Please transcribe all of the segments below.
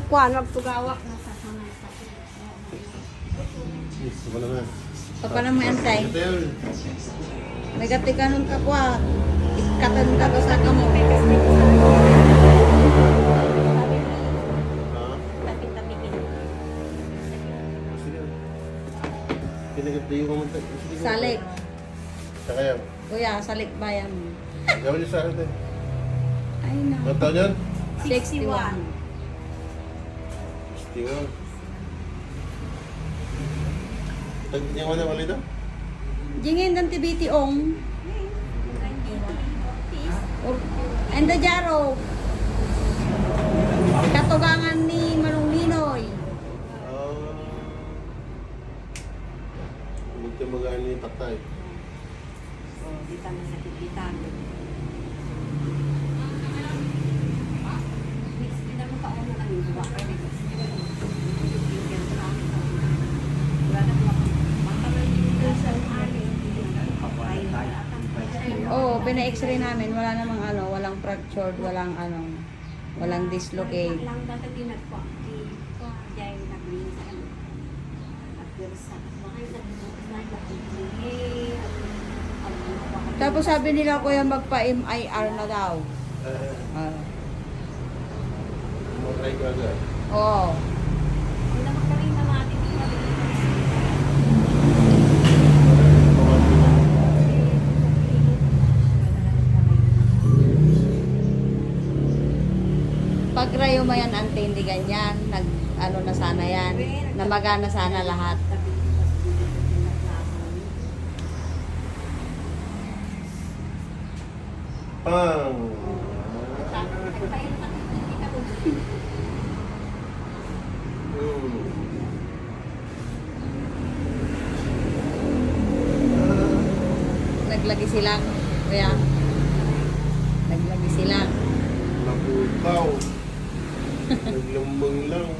kuan magtugawak na sa sanay sa. Gusto ko naman. Papa na mo antay. Ito yun. May katikanon ka kwa. Ikatan ka ba sa kamo. Ha? Tapit-tapitin. Sige. Pinagatiyo ko mo. Sige. Salik. Saka yan. Kuya, salik bayan mo. Gawin niyo sa akin tayo. Ay na. Ang taon yan? 61. Tingnan. Yung ano wala ito? Jingin dan tibiti ong. And the jaro. Katugangan ni Manong Ninoy. Huwag ka mag-ano ni tatay. Di ka na nakikitan. Hindi mo pa ako na yung buwa kayo. Oh, pina-x-ray namin. Wala namang ano, walang fractured, walang ano, walang dislocate. Lang dati tinagpo. Dahil naglingin sa ano. At sa bakay sa Tapos sabi nila kuya magpa-MIR na daw. Ah. Mag-try ko agad. Oo. Hindi naman kami na natin Pag rayo mo yan, ante, hindi ganyan. Nag, ano na sana yan. Namagana sana lahat. Pang! Naglagi silang, kuya. Naglagi silang. Naputaw. Naglambang lang.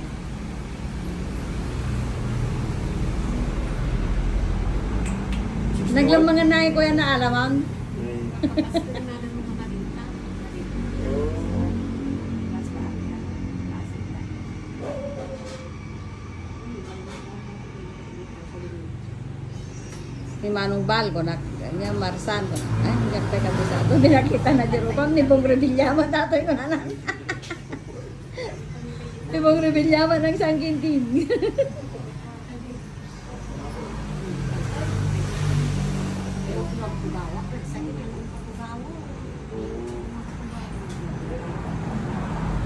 Naglamangan na yung kuya na alamang. Ni Manong Bal ko na kanya Marsan ko na. Ay, hanggang pa kami sa ato. Binakita na dyan upang ni Bong Revillaman tatoy ko na lang. Ni Bong Revillaman ng Sangkintin.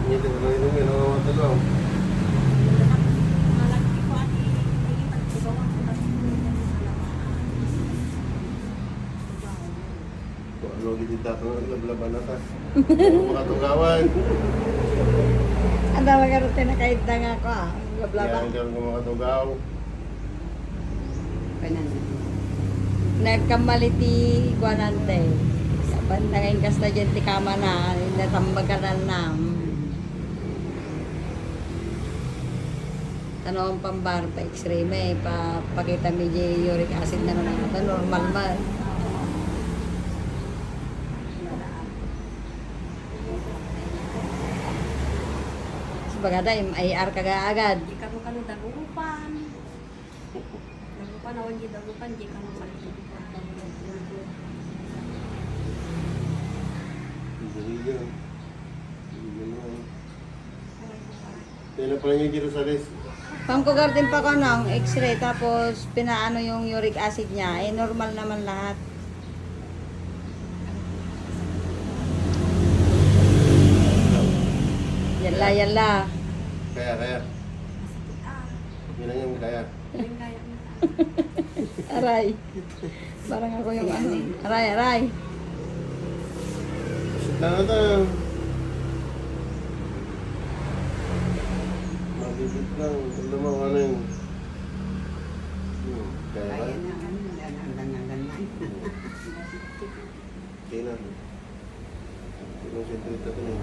Hindi ko na ito may nakawatalaw. Ano giti tatong naglaban na ta. Makatugawan. Ang dami karote na kahit na nga ko ah. Blablabla. Yan karon ko makatugaw. Nagkamaliti guanante. Sa banda ngayon kasta dyan ti kama na. Natambagaran na. Ano ang pambar pa x-ray may pakita medyo uric acid na naman ito. Normal man. Bagada MIR kaga agad. Di ka mo kanu dagupan. Dagupan awan di dagupan di ka mo malimutan. Hindi na pala niya Jerusalem. Pangkugar din pa ko ng x-ray tapos pinaano yung uric acid niya. Eh normal naman lahat. Yala yala. Kaya. Ah, Yun ang yung kaya. yung kaya mo. Aray. Parang ako yung ano. Aray, aray. Sit lang ito. Mabibit lang. Alam mo ano yun. Kaya ba? Okay na. Ito yung sentrita ito niya.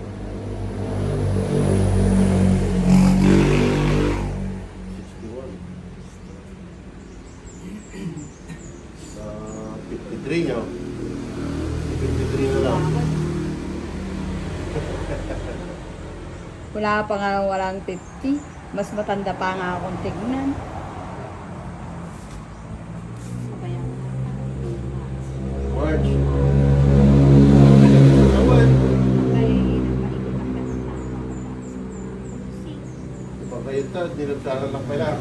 53 nyo. 53 na lang. Wala pa nga walang 50. Mas matanda pa nga akong tignan. Kaya March. Awan. Ipapayunta, nilagdaran lang pala.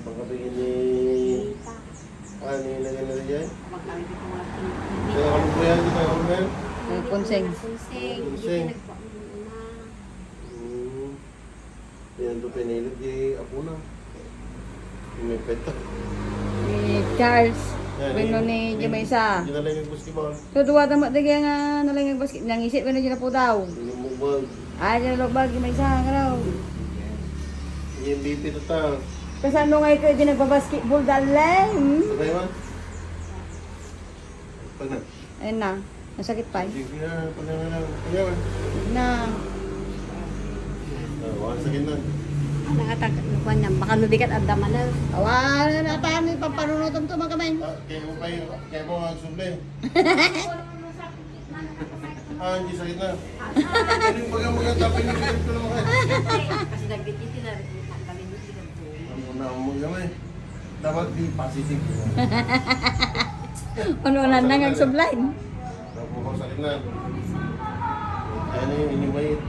Pagkabigin ni... Ano yung nagano rin yan? Kaya ano ba yan? Kaya ano ba yan? Punseng. Punseng. Yan ito pinilit di Apuna. Yung may peta. Ni Charles. Pino ni Jemaisa. Hindi na lang yung basketball. So, duwa tamat na kaya nga nalang yung basket. Nangisip na dyan na po daw. Yung mobile. Ay, dyan na logbag. Jemaisa nga raw. Yung BP ito ta. Kasi ano nga ikaw dyan nagpa-basketball dalay. Sabay man? Pag na. Ayun na. Nasakit pa eh. Sige na. Pag na lang. Pag na. Na. Wala sa gitna. Nangatag, lukuan niya, baka lubikat ang dama na. Awan na paano yung pampanunutom to mga kamay. Kaya mo pa yun. Kaya mo ang suble. Hindi sa gitna. Ano yung bagang tapin yung pinip ko naman kayo? Kasi nagbiti sila, ang galing mo sila. Ano na mo gamay? Dapat di positive. Ano na nang ang subline. Napukaw sa gitna. Kaya na yung iniwait.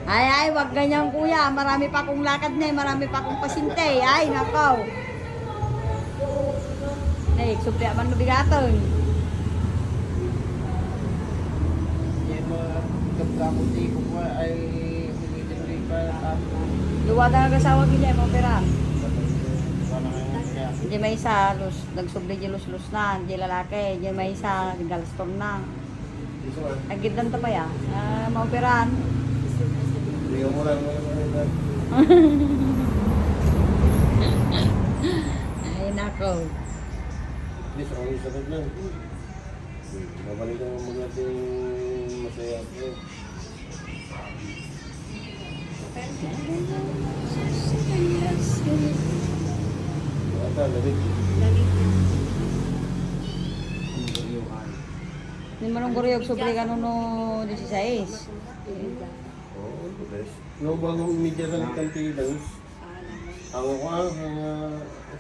Ay, wag ganyan kuya. Marami pa akong lakad na eh. Marami pa akong pasinte. Ay, nakaw. Ay, supli aman mabigaton. Yung mga kapkakuti ko po ay humidiri pa ako. Luwa na nag-asawa gila, mga pera. Wala ngayon kaya. Di may isa, nagsubli di lus-lus na. Di lalaki. Di may isa, galstorm na. Agid lang pa ya. Mga operan. Hindi mo lang naman. Ay, nakaw. Hindi, sa kong isakit lang. Mabalik ang magating masaya ako. Ata, labig. Hindi mo nung kuriyog subli ka no 16. Oo, guys. Yung bagong media sa Cantilans, ang ako ang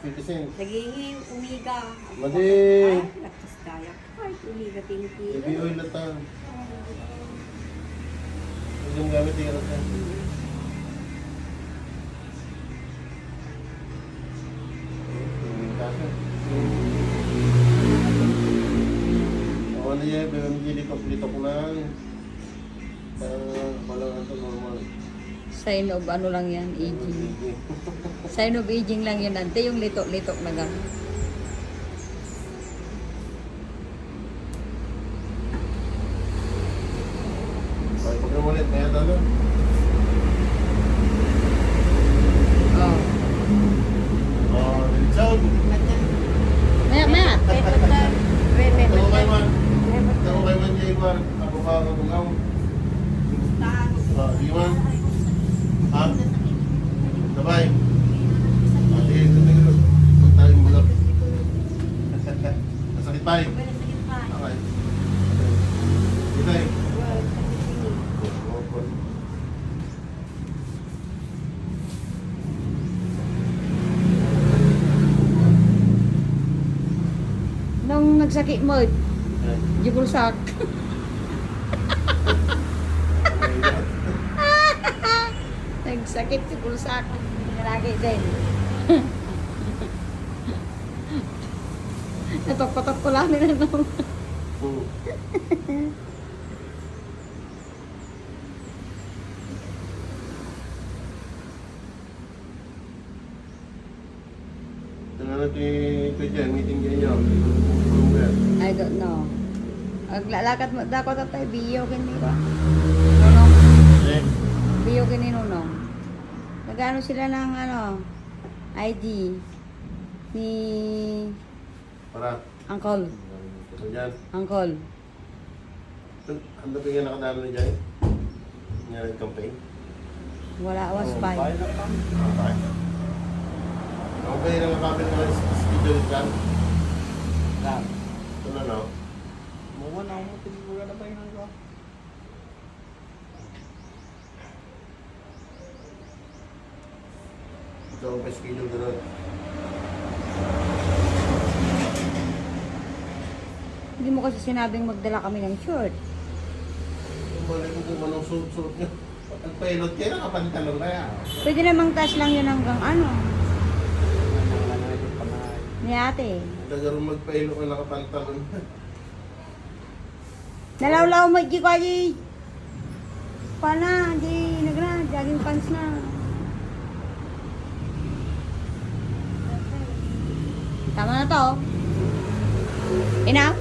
50 cents. Naging umiga. Madi. Laktas kaya. Ay, umiga, tinti. Baby oil na ta. Yung gamit yung rata. Yung kaso. Ako na yan, pero hindi litok ko lang. Walang ito normal. Sign of ano lang yan, aging. Sign of aging lang yan, ante. Yung litok-litok na gano'n. Ay, pag ulit, kaya talo. Oh. Oh, Richard. Maya, maya. Ako kay man. Ako kay man, Jay War. Ako ka kabugaw. Sige man. Ha? Sabay. Sige, tumingin. Huwag tayong bulak. Nasakit pa eh. Okay. Kita eh. Nung nagsakit mo, jibulsak. Nagsakit si bulsak. Lagi din. Natok-patok ko lang nila nung. Ito na natin ito dyan, meeting dyan nyo. I don't know. Aglalakad mo, dapat at tayo, biyo kini ba? Nunong. Biyo kini Nunong. Nagano sila ng ano, ID ni Para. Uncle. Ito dyan. Uncle. Ang dapat nga nakadalo na dyan. Nga campaign. Wala was by. Okay. Okay, nakakapit na lang Diyan kan. Kan. Ito na no. Mawa na ako tinigura na ba yun ko? Ito ang pa-schedule ko doon. Hindi mo kasi sinabing magdala kami ng short. Balik ko kung anong suit-suit nyo. Ang pilot kayo, nakapantalong kaya. Pwede namang taas lang yun hanggang ano, Ano yung pangalan? ni ate. Tagarong mag-pilot na nakapantalon. Nalawlaw mo, di ko aji. Pana, di nagra, jogging pants na. Tama na to. Enough?